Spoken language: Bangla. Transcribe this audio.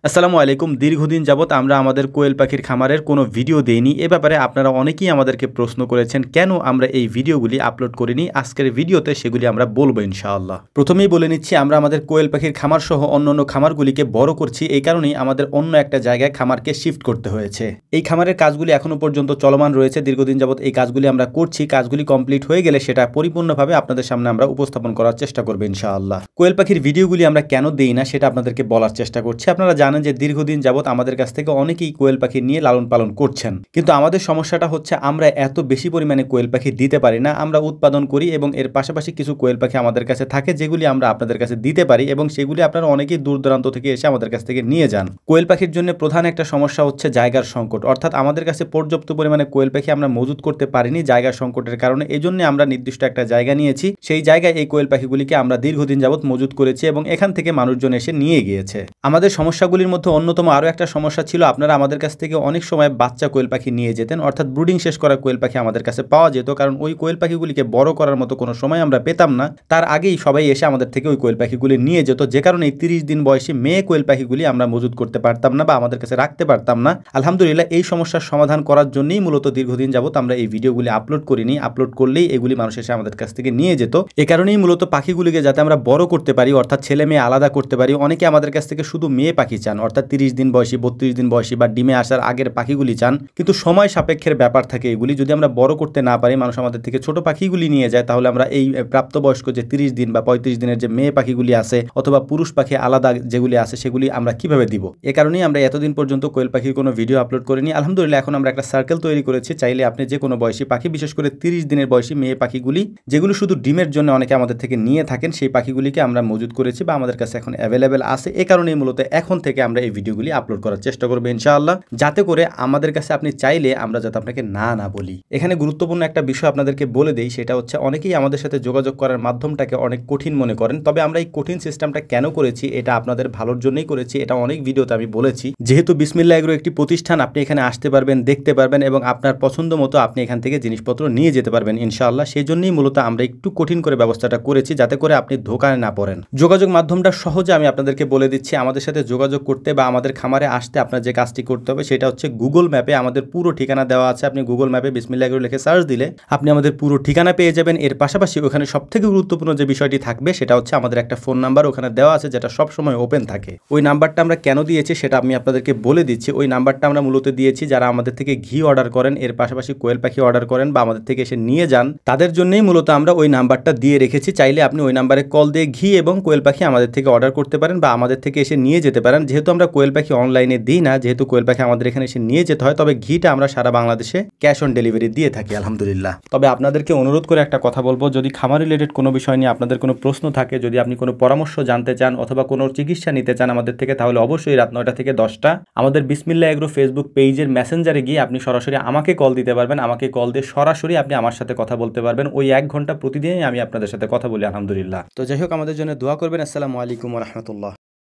আসসালামু আলাইকুম। দীর্ঘদিন যাবৎ আমরা আমাদের কোয়েল পাখির খামারের কোনো ভিডিও দেইনি। এ ব্যাপারে আপনারা অনেকেই আমাদেরকে প্রশ্ন করেছেন কেন আমরা এই ভিডিওগুলি আপলোড করিনি। আজকের ভিডিওতে সেগুলি আমরা বলবো ইনশাআল্লাহ। প্রথমেই বলে নিচ্ছি, আমরা আমাদের কোয়েল পাখির খামার সহ অন্যান্য খামারগুলিকে বড় করছি, এই কারণেই আমাদের অন্য একটা জায়গায় খামারকে শিফট করতে হয়েছে। এই খামারের কাজগুলি এখনো পর্যন্ত চলমান রয়েছে। দীর্ঘদিন যাবৎ এই কাজগুলি আমরা করছি। কাজগুলি কমপ্লিট হয়ে গেলে সেটা পরিপূর্ণভাবে আপনাদের সামনে আমরা উপস্থাপন করার চেষ্টা করবো ইনশাআল্লাহ। কোয়েল পাখির ভিডিওগুলি আমরা কেন দেই না সেটা আপনাদেরকে বলার চেষ্টা করছি। আপনারা জানেন যে দীর্ঘদিন যাবৎ আমাদের কাছ থেকে অনেকেই কোয়েল পাখি নিয়ে লালন পালন করছেন, কিন্তু আমাদের সমস্যাটা হচ্ছে আমরা এত বেশি পরিমাণে কোয়েল পাখি দিতে পারি না। আমরা উৎপাদন করি এবং এর পাশাপাশি কিছু কোয়েল পাখি আমাদের কাছে থাকে যেগুলি আমরা আপনাদের কাছে দিতে পারি এবং সেগুলি আপনারা অনেকেই দূর দূরান্ত থেকে এসে আমাদের কাছ থেকে নিয়ে যান। কোয়েল পাখির জন্য প্রধান একটা সমস্যা হচ্ছে জায়গার সংকট, অর্থাৎ আমাদের কাছে পর্যাপ্ত পরিমাণে কোয়েল পাখি আমরা মজুত করতে পারিনি জায়গার সংকটের কারণে। এই জন্য আমরা নির্দিষ্ট একটা জায়গা নিয়েছি, সেই জায়গায় এই কোয়েল পাখিগুলিকে আমরা দীর্ঘদিন যাবৎ মজুত করেছি এবং এখান থেকে মানুষজন এসে নিয়ে গিয়েছে। আমাদের সমস্যাগুলির মধ্যে অন্যতম আরও একটা সমস্যা ছিল, আপনারা আমাদের কাছ থেকে অনেক সময় বাচ্চা কোয়েল পাখি নিয়ে যেতেন, অর্থাৎ ব্রুডিং শেষ করা কোয়েল পাখি আমাদের কাছে পাওয়া যেত, কারণ ওই কোয়েল পাখিগুলিকে বড় করার মতো কোনো সময় আমরা পেতাম না। তার আগেই সবাই এসে আমাদের থেকে ওই কোয়েল পাখিগুলি নিয়ে যেত, যে কারণে 30 দিন বয়সী মেয়ে কোয়েল পাখিগুলি আমরা মজুত করতে পারতাম না বা আমাদের কাছে রাখতে পারতাম না। আলহামদুলিল্লাহ, এই সমস্যার সমাধান করার জন্যই মূলত দীর্ঘদিন যাবত আমরা এই ভিডিওগুলি আপলোড করিনি। আপলোড করলেই এগুলি মানুষ এসে আমাদের কাছ থেকে নিয়ে যেত। এ কারণেই মূলত পাখিগুলিকে যাতে আমরা বড় করতে পারি, অর্থাৎ ছেলে মেয়ে আলাদা করতে পারি। অনেকে আমাদের কাছ থেকে শুধু মেয়ে পাখি চান, অর্থাৎ 30 দিন বয়সী, 32 দিন বয়সী বা ডিমে আসার আগের পাখিগুলি চান, কিন্তু সময় সাপেক্ষের ব্যাপার থাকে। এগুলি যদি আমরা বড় করতে না পারি, মানুষ আমাদের থেকে ছোট পাখিগুলি নিয়ে যায়, তাহলে আমরা এই প্রাপ্তবয়স্ক যে 30 দিন বা 35 দিনের যে মেয়ে পাখিগুলি আছে অথবা পুরুষ পাখি আলাদা যেগুলি আছে সেগুলি আমরা কিভাবে দিব। এ কারণেই আমরা এতদিন পর্যন্ত কোয়েল পাখির কোনো ভিডিও আপলোড করিনি। আলহামদুলিল্লাহ, এখন আমরা একটা সার্কেল তৈরি করেছি। চাইলে আপনি যে কোনো বয়সী পাখি, বিশেষ করে 30 দিনের বয়সী মেয়ে পাখিগুলি যেগুলো শুধু ডিমের জন্য অনেকে আমাদের থেকে নিয়ে থাকেন, সেই পাখিগুলিকে আমরা মজুত করেছি বা আমাদের কাছে এখন অ্যাভেলেবেল আছে। এ কারণেই মূলত এখন থেকে আমরা এই ভিডিওগুলি আপলোড করার চেষ্টা করবো ইনশাআল্লাহ, যাতে করে আমাদের কাছে আপনি চাইলে আমরা যাতে আপনাকে না বলি। এখানে গুরুত্বপূর্ণ একটা বিষয় আপনাদেরকে বলে দেই, সেটা হচ্ছে অনেকেই আমাদের সাথে যোগাযোগ করার মাধ্যমটাকে অনেক কঠিন মনে করেন। তবে আমরা এই কঠিন সিস্টেমটা কেন করেছি, এটা আপনাদের ভালোর জন্যই করেছি। এটা অনেক ভিডিওতে আমি বলেছি। যেহেতু বিসমিল্লাহ এগ্রো একটি প্রতিষ্ঠান, আপনি এখানে আসতে পারবেন, দেখতে পারবেন এবং আপনার পছন্দ মতো আপনি এখান থেকে জিনিসপত্র নিয়ে যেতে পারবেন ইনশাআল্লাহ। সেই জন্যই মূলত আমরা একটু কঠিন করে ব্যবস্থাটা করেছি, যাতে করে আপনি ধোকায় না পড়েন। যোগাযোগ মাধ্যমটা সহজে আমি আপনাদেরকে বলে দিচ্ছি। আমাদের সাথে যোগাযোগ করতে বা আমাদের খামারে আসতে আপনার যে কাজটি করতে হবে সেটা হচ্ছে গুগল ম্যাপে আমাদের পুরো ঠিকানা দেওয়া আছে। আপনি গুগল ম্যাপে বিসমিল্লাহ এগ্রো লিখে সার্চ দিলে আপনি আমাদের পুরো ঠিকানা পেয়ে যাবেন। এর পাশাপাশি ওখানে সবথেকে গুরুত্বপূর্ণ যে বিষয়টি থাকবে সেটা হচ্ছে আমাদের একটা ফোন নাম্বার ওখানে দেওয়া আছে, যেটা সবসময় ওপেন থাকে। ওই নাম্বারটা আমরা কেন দিয়েছি সেটা আমি আপনাদেরকে বলে দিচ্ছি। ওই নাম্বারটা আমরা মূলত দিয়েছি যারা আমাদের থেকে ঘি অর্ডার করেন, এর পাশাপাশি কোয়েল পাখি অর্ডার করেন বা আমাদের থেকে এসে নিয়ে যান, তাদের জন্যই মূলত আমরা ওই নাম্বারটা দিয়ে রেখেছি। চাইলে আপনি ওই নাম্বারে কল দিয়ে ঘি এবং কোয়েল পাখি আমাদের থেকে অর্ডার করতে পারেন বা আমাদের থেকে এসে নিয়ে যেতে পারেন। যেহেতু আমরা কোয়েল পাখি অনলাইনে দিই না, যেহেতু কোয়েল পাখি আমাদের এখানে এসে নিয়ে যেতে হয়, তবে ঘিটা আমরা সারা বাংলাদেশে ক্যাশ অন ডেলিভারি দিয়ে থাকি আলহামদুলিল্লাহ। তবে আপনাদেরকে অনুরোধ করে একটা কথা বলবো, যদি খামার রিলেটেড কোনো বিষয় নিয়ে আপনাদের কোনো প্রশ্ন থাকে, যদি আপনি কোনো পরামর্শ জানতে চান অথবা কোনো চিকিৎসা নিতে চান আমাদের থেকে, তাহলে অবশ্যই রাত 9টা থেকে 10টা আমাদের বিসমিল্লাহ এগ্রো ফেসবুক পেজের মেসেঞ্জারে গিয়ে আপনি সরাসরি আমাকে কল দিতে পারবেন। আমাকে কল দিয়ে সরাসরি আপনি আমার সাথে কথা বলতে পারবেন। ওই 1 ঘন্টা প্রতিদিনই আমি আপনাদের সাথে কথা বলি আলহামদুলিল্লাহ। তো যাই হোক, আমাদের জন্য দোয়া করবেন। আসসালামু আলাইকুম ওয়া রাহমাতুল্লাহ।